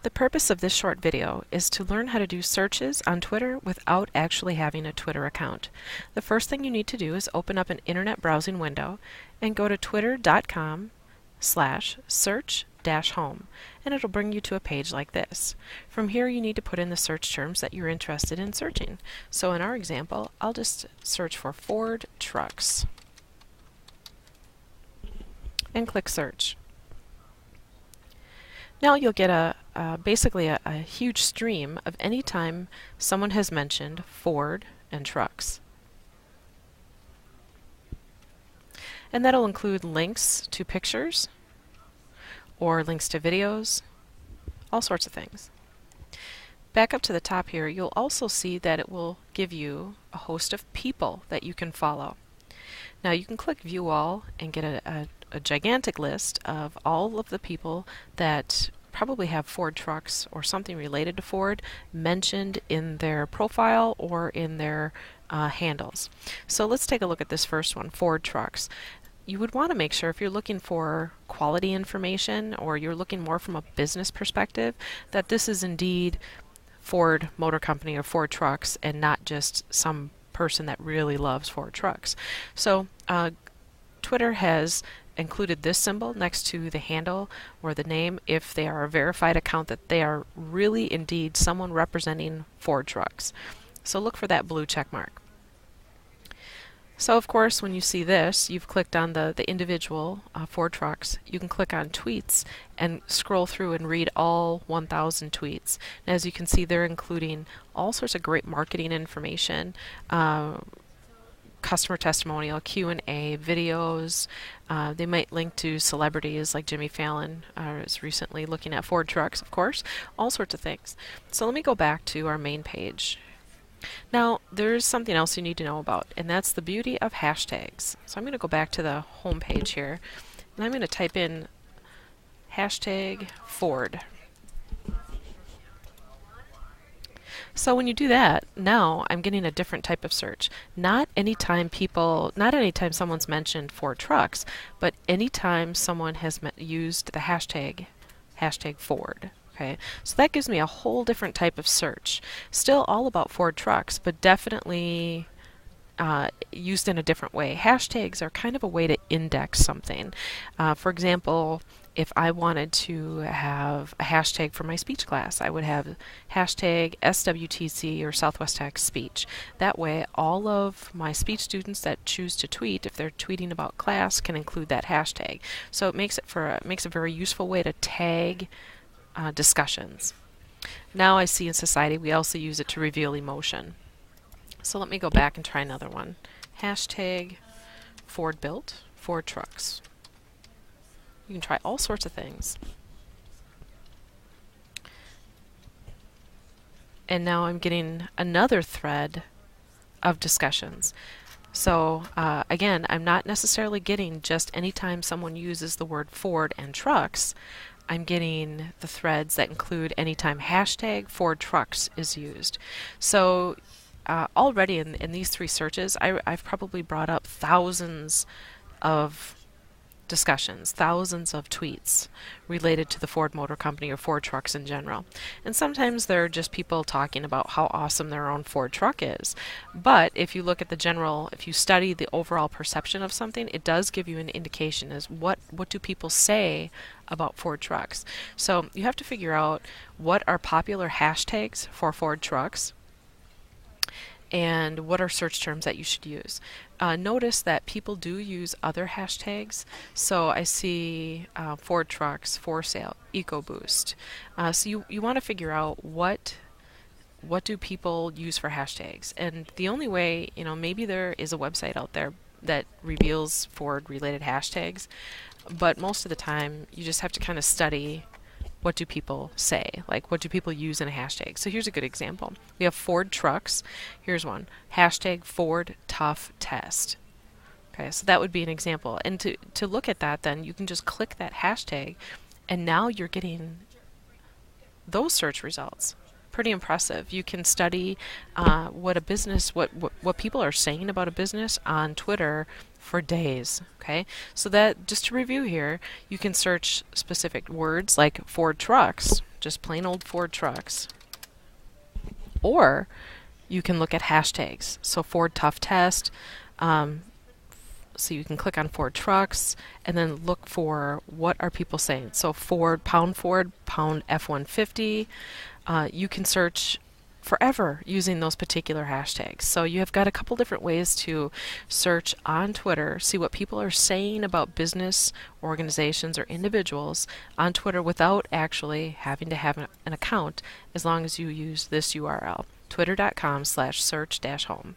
The purpose of this short video is to learn how to do searches on Twitter without actually having a Twitter account. The first thing you need to do is open up an internet browsing window and go to twitter.com/search-home, and it'll bring you to a page like this. From here you need to put in the search terms that you're interested in searching. So in our example, I'll just search for Ford trucks and click search. Now you'll get basically a huge stream of any time someone has mentioned Ford and trucks. And that'll include links to pictures or links to videos, all sorts of things. Back up to the top here, you'll also see that it will give you a host of people that you can follow. Now you can click View All and get a gigantic list of all of the people that probably have Ford trucks or something related to Ford mentioned in their profile or in their handles. So let's take a look at this first one, Ford trucks. You would want to make sure if you're looking for quality information or you're looking more from a business perspective that this is indeed Ford Motor Company or Ford trucks and not just some person that really loves Ford trucks. So Twitter has included this symbol next to the handle or the name if they are a verified account that they are really indeed someone representing Ford trucks. So look for that blue check mark. So of course when you see this, you've clicked on the individual Ford trucks. You can click on tweets and scroll through and read all 1,000 tweets. And as you can see, they're including all sorts of great marketing information, customer testimonial, Q&A, videos. They might link to celebrities like Jimmy Fallon is recently looking at Ford trucks, of course, all sorts of things. So let me go back to our main page. Now there's something else you need to know about, and that's the beauty of hashtags. So I'm going to go back to the home page here, and I'm going to type in hashtag Ford. So when you do that, now I'm getting a different type of search. Not anytime someone's mentioned Ford trucks, but anytime someone has used the hashtag Ford. Okay, so that gives me a whole different type of search. Still all about Ford trucks, but definitely used in a different way. Hashtags are kind of a way to index something. For example, if I wanted to have a hashtag for my speech class, I would have hashtag SWTC or Southwest Tech speech. That way all of my speech students that choose to tweet, if they're tweeting about class, can include that hashtag. So it makes a very useful way to tag discussions. Now I see in society we also use it to reveal emotion. So let me go back and try another one. Hashtag Ford built, Ford trucks. You can try all sorts of things. And now I'm getting another thread of discussions. So again, I'm not necessarily getting just anytime someone uses the word Ford and trucks. I'm getting the threads that include anytime hashtag Ford trucks is used. So already in these three searches, I've probably brought up thousands of discussions, thousands of tweets related to the Ford Motor Company or Ford trucks in general. And sometimes they're just people talking about how awesome their own Ford truck is. But if you look at if you study the overall perception of something, it does give you an indication as what do people say about Ford trucks. So you have to figure out what are popular hashtags for Ford trucks and what are search terms that you should use. Notice that people do use other hashtags. So I see Ford trucks, for sale, EcoBoost. So you want to figure out what do people use for hashtags. And the only way, maybe there is a website out there that reveals Ford related hashtags, but most of the time you just have to kind of study what do people say, like what do people use in a hashtag. So here's a good example. We have Ford trucks. Here's one, hashtag Ford tough test. Okay, so that would be an example. And to look at that, then you can just click that hashtag and now you're getting those search results. Pretty impressive. You can study what people are saying about a business on Twitter for days. Okay, so that just to review here, you can search specific words like Ford trucks, just plain old Ford trucks. Or you can look at hashtags. So Ford Tough Test. So you can click on Ford trucks and then look for what are people saying. So Ford, pound F-150. You can search forever using those particular hashtags. So you have got a couple different ways to search on Twitter, see what people are saying about business organizations or individuals on Twitter without actually having to have an account, as long as you use this URL, twitter.com/search-home.